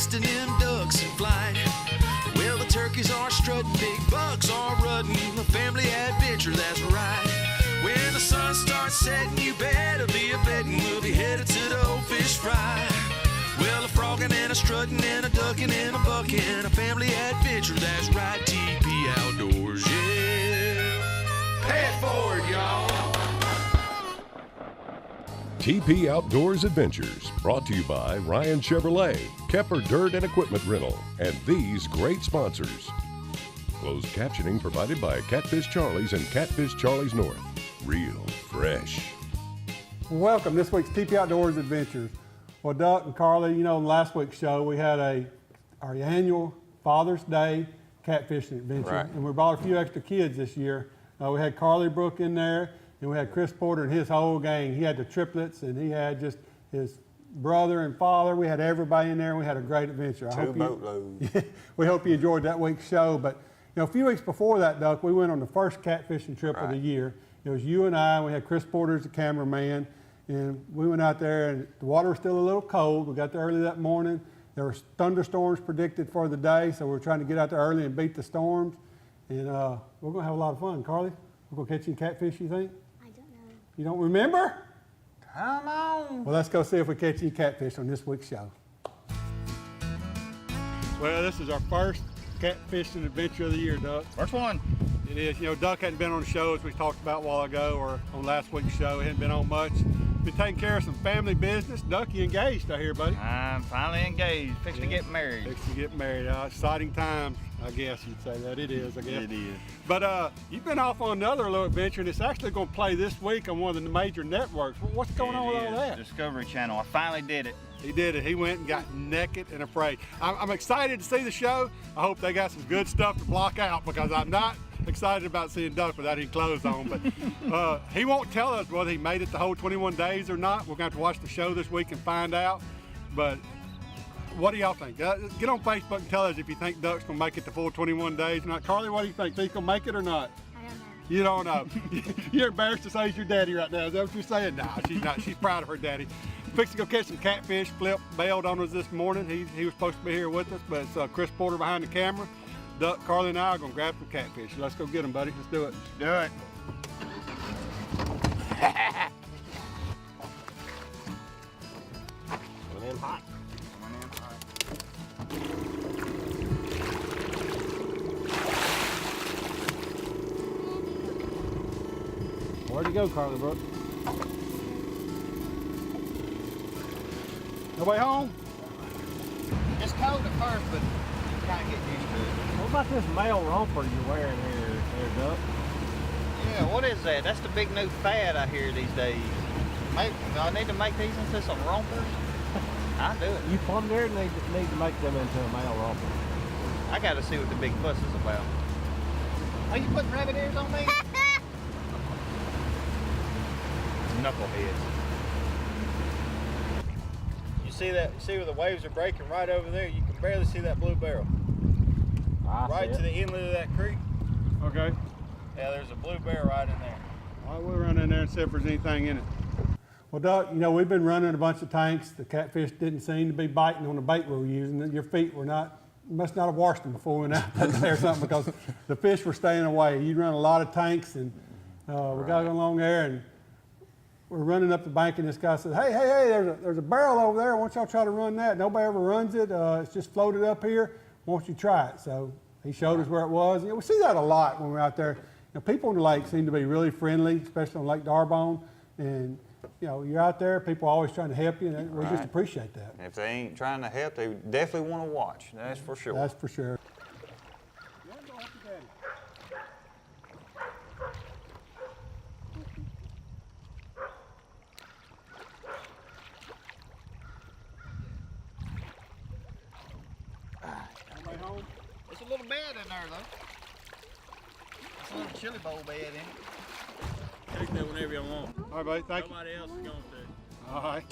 nesting in ducks in flight. Well, the turkeys are strutting, big bucks are rutting. A family adventure, that's right. When the sun starts setting, you better be a betting we'll be headed to the old fish fry. Well, a frogging and a strutting and a ducking and a bucking, a family adventure, that's right. TP Outdoors, yeah. Pay it forward, y'all. TP Outdoors Adventures, brought to you by Ryan Chevrolet, Kepper Dirt and Equipment Rental, and these great sponsors. Closed captioning provided by Catfish Charlie's and Catfish Charlie's North. Real fresh. Welcome this week's TP Outdoors Adventures. Well, Duck and Carly, you know, in last week's show, we had our annual Father's Day catfishing adventure, Right. and we brought a few extra kids this year. We had Carly Brook in there, and we had Chris Porter and his whole gang. He had the triplets, and he had just his brother and father. We had everybody in there, and we had a great adventure. Two boatloads. We hope you enjoyed that week's show. But you know, a few weeks before that, Duck, we went on the first catfishing trip of the year. It was you and I. We had Chris Porter as the cameraman, and we went out there, and the water was still a little cold. We got there early that morning. There were thunderstorms predicted for the day, so we were trying to get out there early and beat the storms. And we're going to have a lot of fun. Carly, we're going to catch any catfish, you think? I don't know. You don't remember? Come on. Well, let's go see if we catch any catfish on this week's show. Well, this is our first catfishing adventure of the year, Duck. First one. It is. You know, Duck hadn't been on the show, as we talked about a while ago, or on last week's show. He hadn't been on much. Been taking care of some family business. Duck, you engaged, I hear, buddy. I'm finally engaged. Fixing to get married. Fixing to get married. Exciting times, I guess you'd say that. It is, I guess. It is. But you've been off on another little adventure, and it's actually going to play this week on one of the major networks. What's going on with all that? Discovery Channel. I finally did it. He did it. He went and got naked and afraid. I'm excited to see the show. I hope they got some good stuff to block out, because I'm not excited about seeing Duck without any clothes on. But he won't tell us whether he made it the whole 21 days or not. We're going to have to watch the show this week and find out. But what do y'all think? Get on Facebook and tell us if you think Duck's going to make it the full 21 days or not. Carly, what do you think? Think he's going to make it or not? I don't know. You don't know. You're embarrassed to say he's your daddy right now. Is that what you're saying? No, she's not. She's proud of her daddy. Fixing to go catch some catfish. Flip bailed on us this morning. He was supposed to be here with us, but it's Chris Porter behind the camera. Duck, Carly, and I are going to grab some catfish. Let's go get them, buddy. Let's do it. Do it. Coming in hot. Where'd you go, Carly Brook? Nobody home? It's cold at first, but you kind of get used to it. What about this male romper you're wearing here, Duck? Yeah, what is that? That's the big new fad I hear these days. Maybe, do I need to make these into some rompers? I'll do it. You plumb there need to make them into a male romper. I got to see what the big fuss is about. Are you putting rabbit ears on me? Knuckleheads. You see that? See where the waves are breaking right over there? You can barely see that blue barrel. Right to the inlet of that creek. Okay. Yeah, there's a blue barrel right in there. All right, we'll run in there and see if there's anything in it. Well, Duck, you know, we've been running a bunch of tanks. The catfish didn't seem to be biting on the bait we were using. Your feet were not, you must not have washed them before we went out there or something, because the fish were staying away. You run a lot of tanks, and we got along there, and we're running up the bank, and this guy says, hey, there's a barrel over there. Why don't y'all try to run that? Nobody ever runs it. It's just floated up here. Why don't you try it? So he showed us where it was. You know, we see that a lot when we're out there. You know, people on the lake seem to be really friendly, especially on Lake D'Arbonne. And, you know, you're out there, people are always trying to help you, and we just appreciate that. If they ain't trying to help, they definitely want to watch. That's for sure. That's for sure. It's a little bed in there, though. It's a little chili bowl bed in it. Take that whenever you want. All right, buddy, thank you. Nobody else is going to. All right.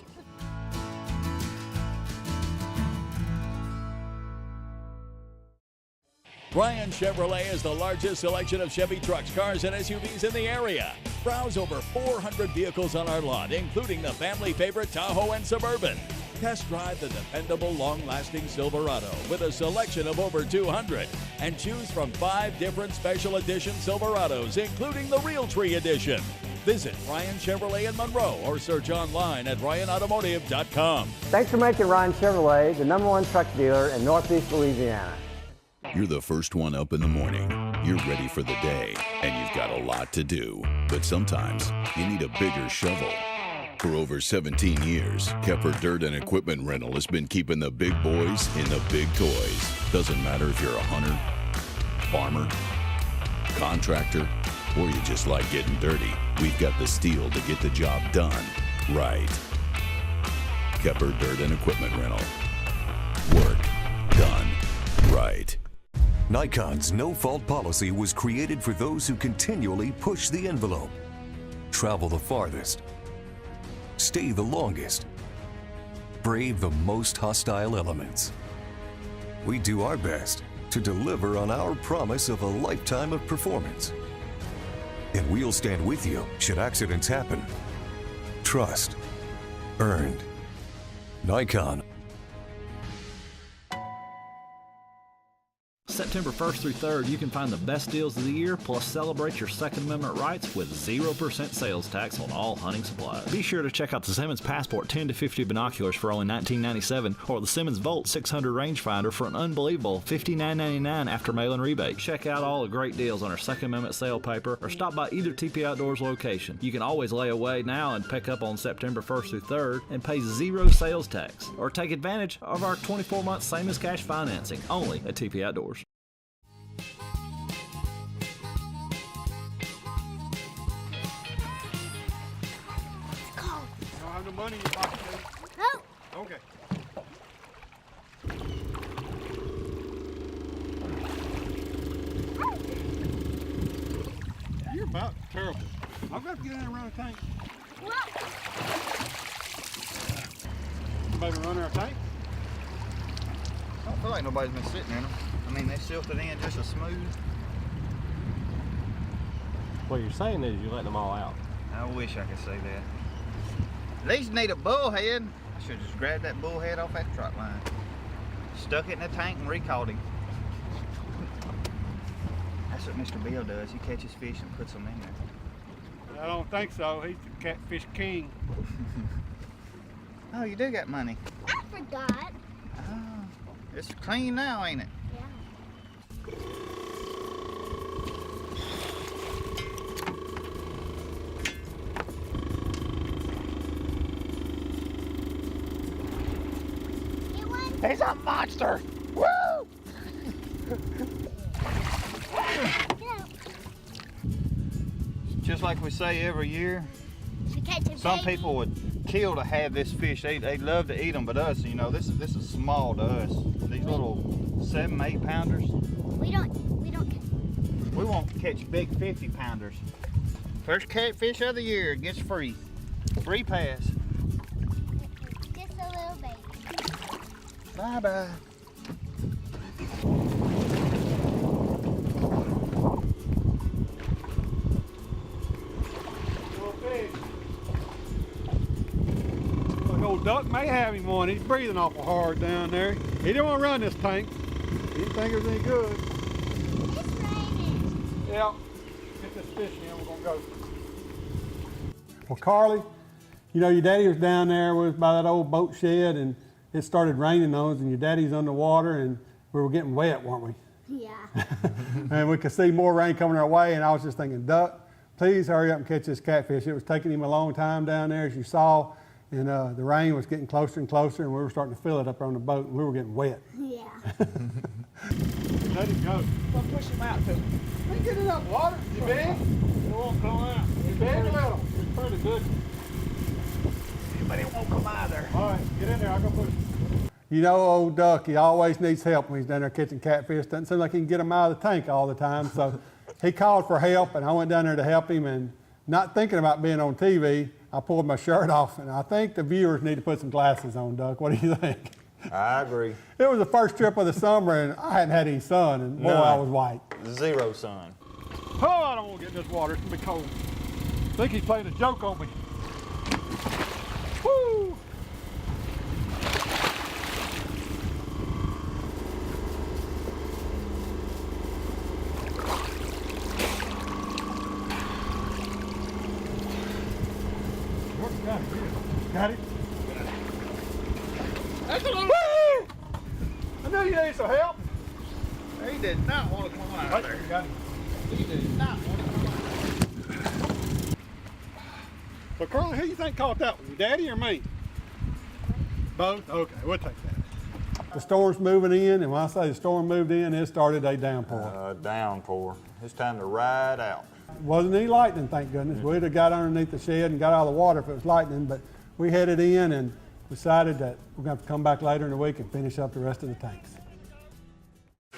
Ryan Chevrolet is the largest selection of Chevy trucks, cars, and SUVs in the area. Browse over 400 vehicles on our lot, including the family favorite Tahoe and Suburban. Test drive the dependable, long-lasting Silverado with a selection of over 200 and choose from 5 different special edition Silverados, including the Realtree Edition. Visit Ryan Chevrolet in Monroe or search online at RyanAutomotive.com. Thanks for making Ryan Chevrolet the #1 truck dealer in Northeast Louisiana. You're the first one up in the morning. You're ready for the day, and you've got a lot to do. But sometimes you need a bigger shovel. For over 17 years, Kepper Dirt and Equipment Rental has been keeping the big boys in the big toys. Doesn't matter if you're a hunter, farmer, contractor, or you just like getting dirty. We've got the steel to get the job done right. Kepper Dirt and Equipment Rental. Work done right. Nikon's no-fault policy was created for those who continually push the envelope, travel the farthest, stay the longest, brave the most hostile elements. We do our best to deliver on our promise of a lifetime of performance. And we'll stand with you should accidents happen. Trust earned. Nikon. September 1st through 3rd, you can find the best deals of the year, plus celebrate your Second Amendment rights with 0% sales tax on all hunting supplies. Be sure to check out the Simmons Passport 10 to 50 binoculars for only $19.97, or the Simmons Volt 600 rangefinder for an unbelievable $59.99 after mail-in rebate. Check out all the great deals on our Second Amendment sale paper, or stop by either TP Outdoors location. You can always lay away now and pick up on September 1st through 3rd and pay 0 sales tax, or take advantage of our 24-month same-as-cash financing, only at TP Outdoors. No money in your pocket, baby. No. Okay. You're about terrible. I've got to get in and run a tank. Somebody run our tank? I don't feel like nobody's been sitting in them. I mean, they silted in just as smooth. What you're saying is you're letting them all out. I wish I could say that. These need a bullhead. I should have just grabbed that bullhead off that trot line. Stuck it in the tank and recalled him. That's what Mr. Bill does. He catches fish and puts them in there. I don't think so. He's the catfish king. Oh, you do got money. I forgot. Oh, it's clean now, ain't it? Yeah. He's a monster! Woo! Just like we say every year, some people would kill to have this fish. They'd love to eat them, but us, you know, this is small to us. These little 7, 8 pounders. We don't. We won't catch big 50 pounders. First catfish of the year gets free. Free pass. Just a little baby. Bye-bye. Like old Duck may have him one. He's breathing awful hard down there. He didn't want to run this tank. He didn't think it was any good. It's raining. Yeah. Get this fish in. We're going to go. Well, Carly, you know, your daddy was down there by that old boat shed, and it started raining on us, and your daddy's underwater, and we were getting wet, weren't we? Yeah. And we could see more rain coming our way, and I was just thinking, Duck, please hurry up and catch this catfish. It was taking him a long time down there, as you saw, and the rain was getting closer and closer, and we were starting to feel it up on the boat, and we were getting wet. Yeah. Let him go. Well, push him out, too. Hey, get it up, water. You big? It won't come out. You big or little? It's pretty good. But it won't come either. All right, get in there. I'll go push. You know, old Duck, he always needs help when he's down there catching catfish. Doesn't seem like he can get them out of the tank all the time. So he called for help, and I went down there to help him. And not thinking about being on TV, I pulled my shirt off. And I think the viewers need to put some glasses on, Duck. What do you think? I agree. It was the first trip of the summer, and I hadn't had any sun, and boy, I was white. 0 sun. Oh, I don't want to get in this water. It's going to be cold. I think he's playing a joke on me. Woo! Got it? That's a little... Woo! I knew you needed some help. He did not want to come out there. Got it. He did not want to come out there. So, Carly, who you think caught that one? Your daddy or me? Both? Okay, we'll take that. The storm's moving in, and when I say the storm moved in, it started a downpour. Downpour. It's time to ride out. Wasn't any lightning, thank goodness. We'd have got underneath the shed and got out of the water if it was lightning, but we headed in and decided that we're going to have to come back later in the week and finish up the rest of the tanks.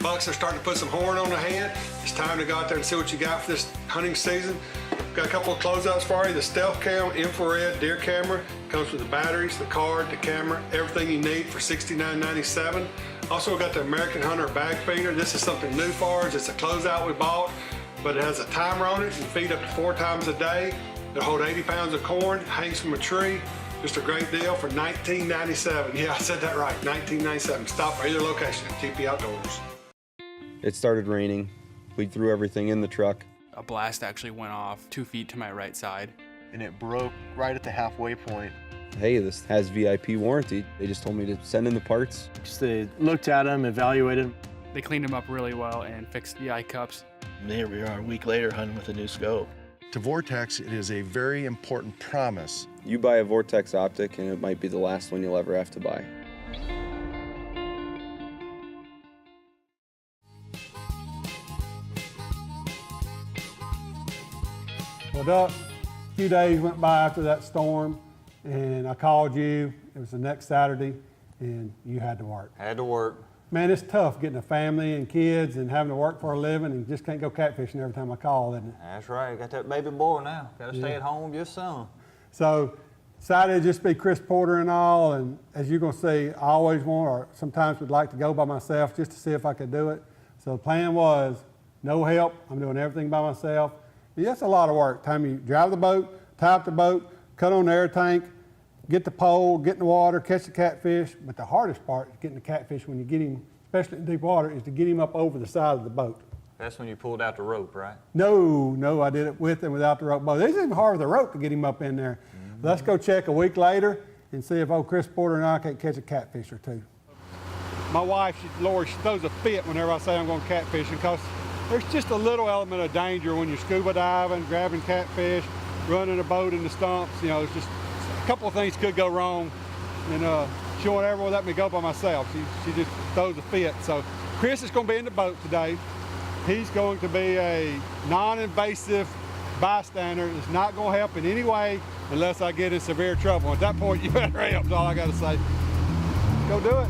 Bucks are starting to put some horn on the head. It's time to go out there and see what you got for this hunting season. Got a couple of closeouts for you. The Stealth Cam infrared deer camera comes with the batteries, the card, the camera, everything you need for $69.97. Also, we got the American Hunter bag feeder. This is something new for us. It's a closeout we bought, but it has a timer on it. You can feed up to 4 times a day. It'll hold 80 pounds of corn, hangs from a tree. Just a great deal for $19.97. Yeah, I said that right, $19.97. Stop by either location at TP Outdoors. It started raining. We threw everything in the truck. A blast actually went off 2 feet to my right side. And it broke right at the halfway point. Hey, this has VIP warranty. They just told me to send in the parts. Just they looked at them, evaluated them. They cleaned them up really well and fixed the eye cups. And here we are a week later hunting with a new scope. To Vortex, it is a very important promise. You buy a Vortex optic and it might be the last one you'll ever have to buy. Well, Duck, a few days went by after that storm, and I called you. It was the next Saturday, and you had to work. Had to work. Man, it's tough getting a family and kids and having to work for a living and just can't go catfishing every time I call, isn't it? That's right. Got that baby boy now. Got to stay at home just some. So decided to just be Chris Porter and all, and as you're going to see, I always want, or sometimes would like to go by myself just to see if I could do it. So the plan was no help. I'm doing everything by myself. And that's a lot of work. Time you drive the boat, tie up the boat, cut on the air tank, get the pole, get in the water, catch the catfish. But the hardest part is getting the catfish when you get him, especially in deep water, is to get him up over the side of the boat. That's when you pulled out the rope, right? No, I did it with and without the rope boat. It's even harder with the rope to get him up in there. Mm-hmm. Let's go check a week later and see if old Chris Porter and I can't catch a catfish or two. My wife, she throws a fit whenever I say I'm going catfishing because there's just a little element of danger when you're scuba diving, grabbing catfish, running a boat in the stumps. You know, it's just a couple of things could go wrong. And she won't ever let me go by myself. She just throws a fit. So Chris is going to be in the boat today. He's going to be a non-invasive bystander. It's not going to help in any way unless I get in severe trouble. At that point, you better help. That's all I got to say. Go do it.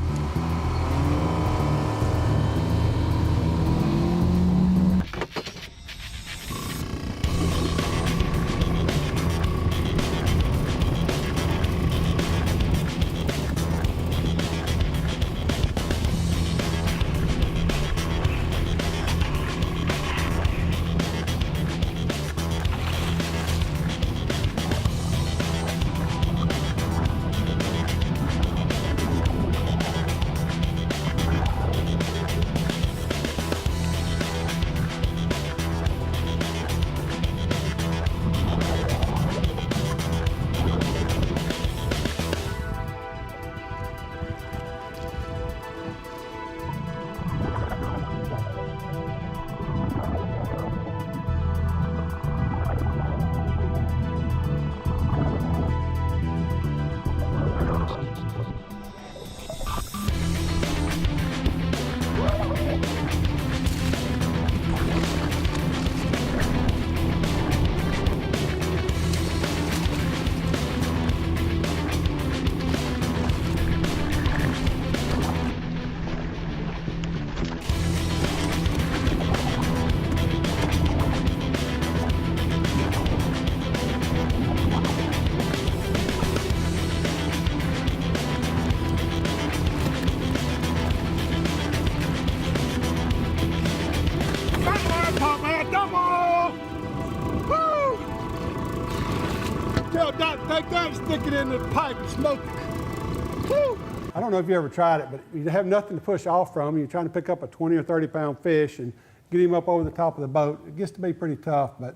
Take that and stick it in the pipe and smoke it. Woo! I don't know if you ever tried it, but you have nothing to push off from. You're trying to pick up a 20 or 30 pound fish and get him up over the top of the boat. It gets to be pretty tough, but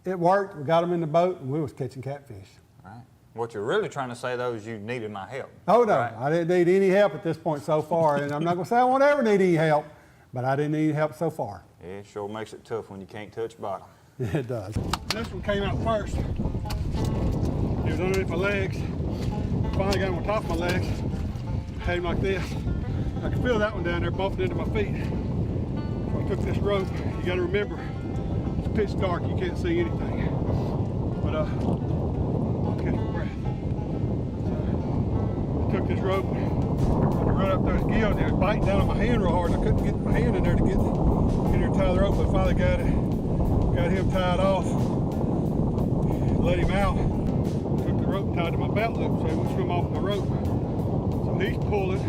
it worked. We got him in the boat and we was catching catfish. Right. What you're really trying to say, though, is you needed my help. Oh, no, right? I didn't need any help at this point so far, and I'm not going to say I won't ever need any help, but I didn't need any help so far. Yeah, it sure makes it tough when you can't touch bottom. It does. This one came out first. It was underneath my legs. Finally got him on top of my legs. Had him like this. I could feel that one down there bumping into my feet. So I took this rope. You got to remember, it's pitch dark. You can't see anything. But catch my breath. So I took this rope. I run up those gills. It was biting down on my hand real hard. I couldn't get my hand in there to get in there and tie the rope. But finally got him tied off. Let him out. Took the rope tied to my belt loop so he wouldn't swim off my rope. So he's pulling.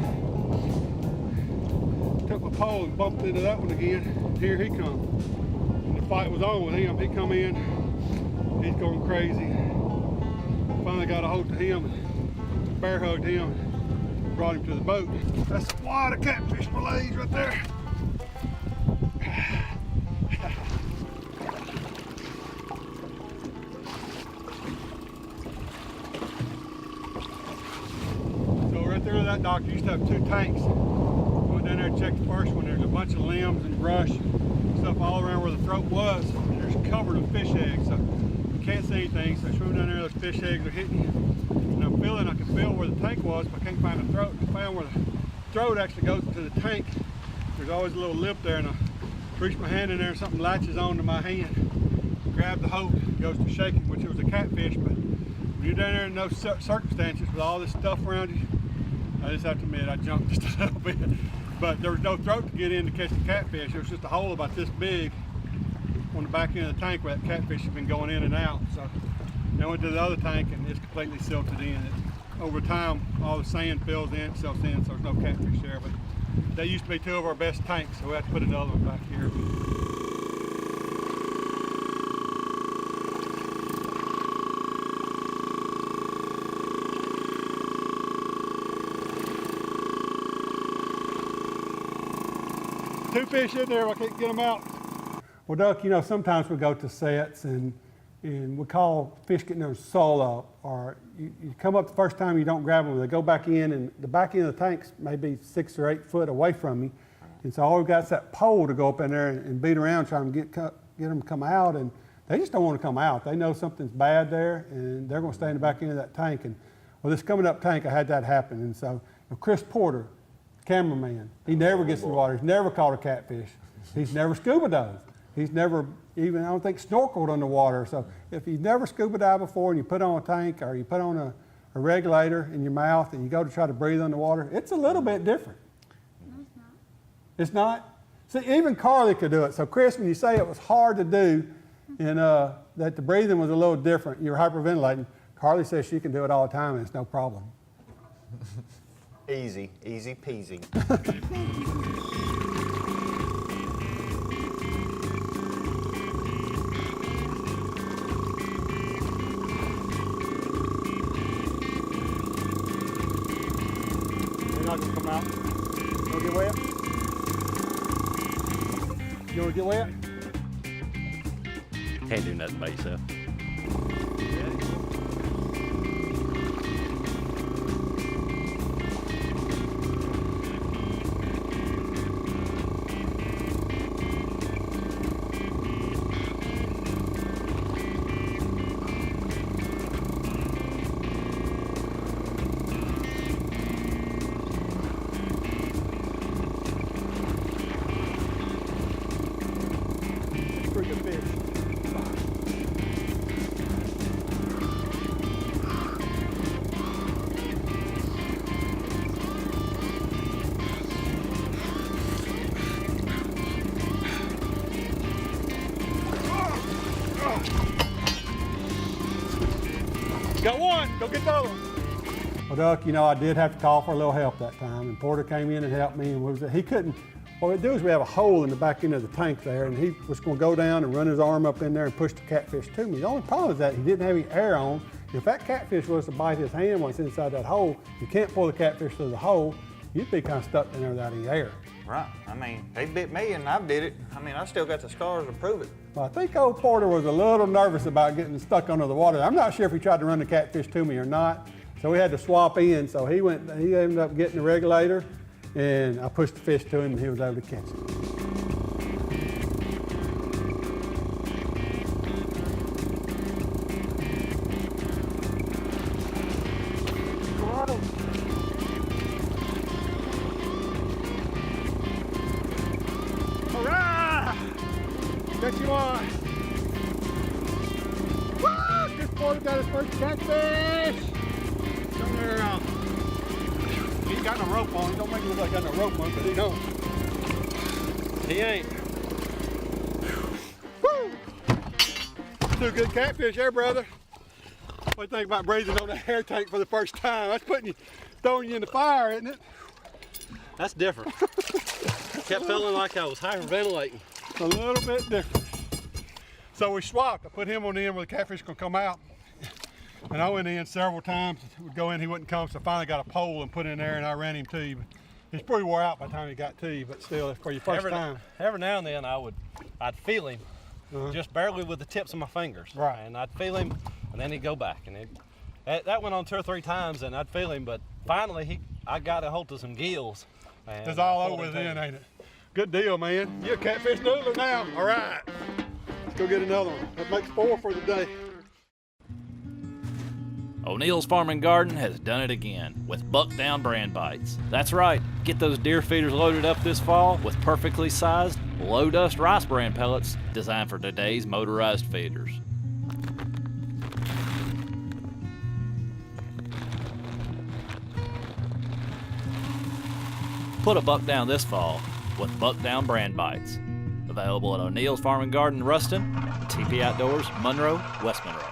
Took my pole and bumped into that one again. Here he comes. And the fight was on with him. He come in. He's going crazy. Finally got a hold of him and bear hugged him. Brought him to the boat. That's a wad of catfish fillets right there. That dock used to have 2 tanks. Went down there and checked the first one. There's a bunch of limbs and brush and stuff all around where the throat was. There's covered with fish eggs, so you can't see anything. So I swim down there, those fish eggs are hitting you. And I can feel where the tank was, but I can't find the throat. I found where the throat actually goes to the tank. There's always a little lip there, and I reach my hand in there and something latches onto my hand. Grab the hook, it goes to shaking, which it was a catfish, but when you're down there in those circumstances with all this stuff around you, I just have to admit I jumped just a little bit, but there was no throat to get in to catch the catfish. It was just a hole about this big on the back end of the tank where that catfish had been going in and out. So I went to the other tank and it's completely silted in. Over time, all the sand fills in itself in, so there's no catfish there. But they used to be 2 of our best tanks, so we have to put another one back here. Two fish in there, I can't get them out. Well, Duck, you know, sometimes we go to sets and we call fish getting their soul up, or you come up the first time, you don't grab them, they go back in, and the back end of the tank's maybe 6 or 8 foot away from you. And so all we've got is that pole to go up in there and beat around trying to get them to come out, and they just don't want to come out. They know something's bad there, and they're going to stay in the back end of that tank. And well, this coming up tank, I had that happen. And so Chris Porter, cameraman, he never gets in the water. He's never caught a catfish. He's never scuba dived. He's never even, I don't think, snorkeled underwater. So if you've never scuba dived before and you put on a tank or you put on a regulator in your mouth and you go to try to breathe underwater, it's a little bit different. No, it's not. It's not? See, even Carly could do it. So Chris, when you say it was hard to do and that the breathing was a little different, you're hyperventilating, Carly says she can do it all the time and it's no problem. Easy, easy peasy. They're not gonna come out. You wanna get wet? You wanna get wet? Can't do nothing by yourself. Got one, go get the other one. Well, Duck, you know, I did have to call for a little help that time, and Porter came in and helped me, and he couldn't, what we do is we have a hole in the back end of the tank there, and he was gonna go down and run his arm up in there and push the catfish to me. The only problem is that he didn't have any air on. If that catfish was to bite his hand once inside that hole, you can't pull the catfish through the hole, you'd be kind of stuck in there without any air. Right. I mean, they bit me and I did it. I mean, I still got the scars to prove it. Well, I think old Porter was a little nervous about getting stuck under the water. I'm not sure if he tried to run the catfish to me or not, so we had to swap in. So he ended up getting the regulator, and I pushed the fish to him, and he was able to catch it. Get you on. Woo! This Porter got his first catfish. Come there. He ain't got no rope on. Don't make it look like he got no rope on, but he don't. He ain't. Woo! Two good catfish there, brother. What do you think about breathing on that air tank for the first time? That's throwing you in the fire, isn't it? That's different. Kept feeling like I was hyperventilating. A little bit different. So we swapped. I put him on the end where the catfish gonna come out. And I went in several times. Would go in, he wouldn't come, so I finally got a pole and put in there and I ran him to you. But he's pretty wore out by the time he got to you, but still, for your first time. Every now and then I'd feel him, just barely with the tips of my fingers. Right. And I'd feel him, and then he'd go back. And that went on 2 or 3 times, and I'd feel him, but finally I got a hold of some gills. It's all over then, ain't it? Good deal, man. You're a catfish noodler now. All right. Let's go get another one. That makes 4 for the day. O'Neill's Farm and Garden has done it again with Buck Down brand bites. That's right, get those deer feeders loaded up this fall with perfectly sized, low-dust rice bran pellets designed for today's motorized feeders. Put a buck down this fall with Buck Down brand bites. Available at O'Neill's Farm and Garden, Ruston, TP Outdoors, Monroe, West Monroe.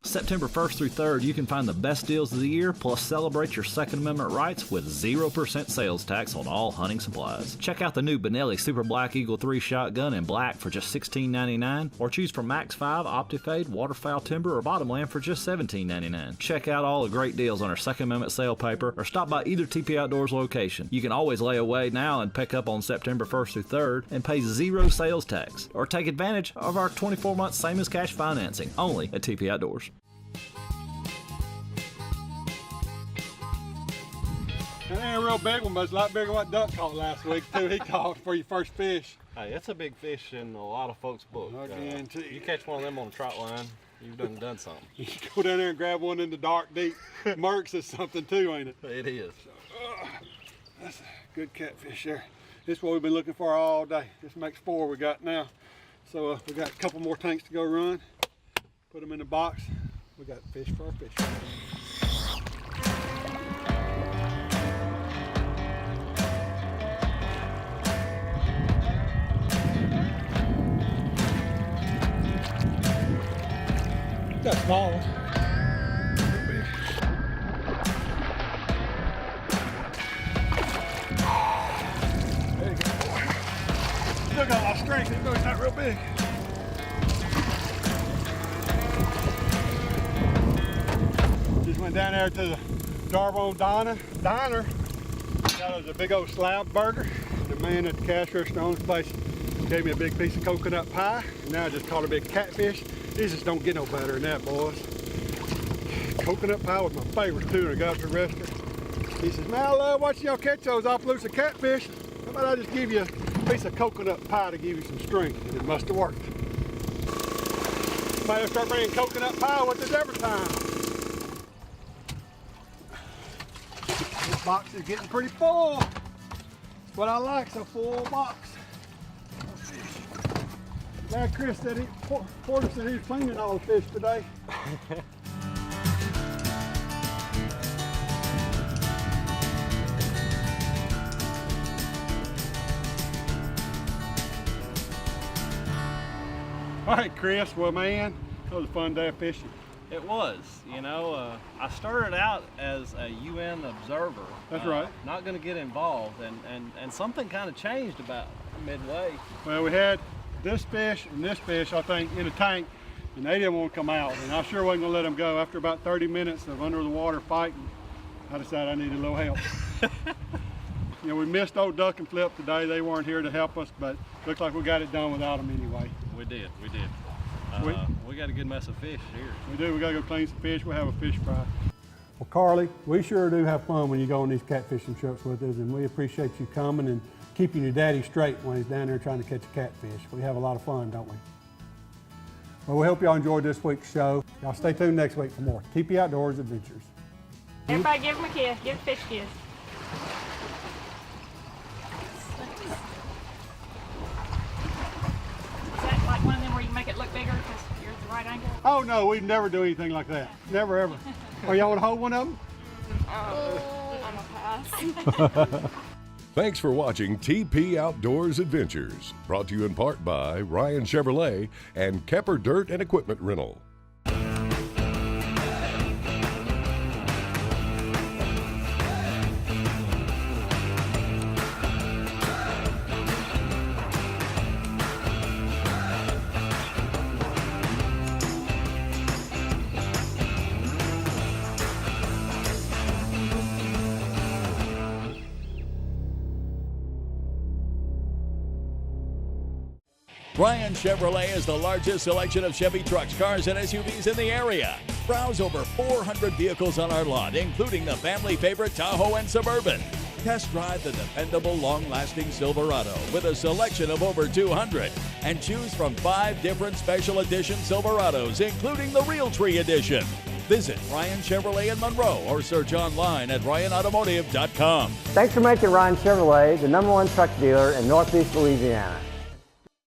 September 1st through 3rd, you can find the best deals of the year, plus celebrate your Second Amendment rights with 0% sales tax on all hunting supplies. Check out the new Benelli Super Black Eagle 3 shotgun in black for just $16.99, or choose from Max 5, Optifade, Waterfowl Timber, or Bottomland for just $17.99. Check out all the great deals on our Second Amendment sale paper, or stop by either TP Outdoors location. You can always lay away now and pick up on September 1st through 3rd and pay 0 sales tax, or take advantage of our 24-month same as cash financing, only at TP Outdoors. That ain't a real big one, but it's a lot bigger than what Duck caught last week, too. He caught for your first fish. Hey, it's a big fish in a lot of folks' book. You catch one of them on a trot line, you've done something. You can go down there and grab one in the dark, deep. Mercs is something, too, ain't it? It is. That's a good catfish there. This is what we've been looking for all day. This makes 4 we got now. So we got a couple more tanks to go run. Put them in the box. We got fish for our fish. Got small ones. There you go. Still got a lot of strength, even though he's not real big. Just went down there to the Darbo Diner. Got us a big old slab burger. The man at the cash register on his place gave me a big piece of coconut pie. And now I just caught a big catfish. These just don't get no better than that, boys. Coconut pie was my favorite too, and I got up to the restaurant. He says, man, I love watching y'all catch those off-loose catfish. How about I just give you a piece of coconut pie to give you some strength? And it must have worked. Might have start bringing coconut pie with us every time. This box is getting pretty full. That's what I like, it's a full box. Yeah, Chris said Porter said he was cleaning all the fish today. All right, Chris, well, man, that was a fun day of fishing. It was, you know, I started out as a UN observer. That's right. Not going to get involved, and something kind of changed about midway. Well, we had this fish and this fish, I think, in a tank, and they didn't want to come out, and I sure wasn't going to let them go. After about 30 minutes of under the water fighting, I decided I needed a little help. You know, we missed old Duck and Flip today. They weren't here to help us, but looks like we got it done without them anyway. We did. We got a good mess of fish here. We do. We got to go clean some fish. We'll have a fish fry. Well, Carly, we sure do have fun when you go on these catfishing trips with us, and we appreciate you coming and keeping your daddy straight when he's down there trying to catch a catfish. We have a lot of fun, don't we? Well, we hope y'all enjoyed this week's show. Y'all stay tuned next week for more TP Outdoors Adventures. Everybody give him a kiss. Give a fish kiss. Is that like one of them where you make it look bigger because you're at the right angle? Oh, no, we'd never do anything like that. Never, ever. Oh, y'all want to hold one of them? I'm a pass. Thanks for watching TP Outdoors Adventures, brought to you in part by Ryan Chevrolet and Kepper Dirt and Equipment Rental. Ryan Chevrolet is the largest selection of Chevy trucks, cars, and SUVs in the area. Browse over 400 vehicles on our lot, including the family favorite Tahoe and Suburban. Test drive the dependable, long-lasting Silverado with a selection of over 200 and choose from 5 different special edition Silverados, including the Realtree Edition. Visit Ryan Chevrolet in Monroe or search online at ryanautomotive.com. Thanks for making Ryan Chevrolet the #1 truck dealer in Northeast Louisiana.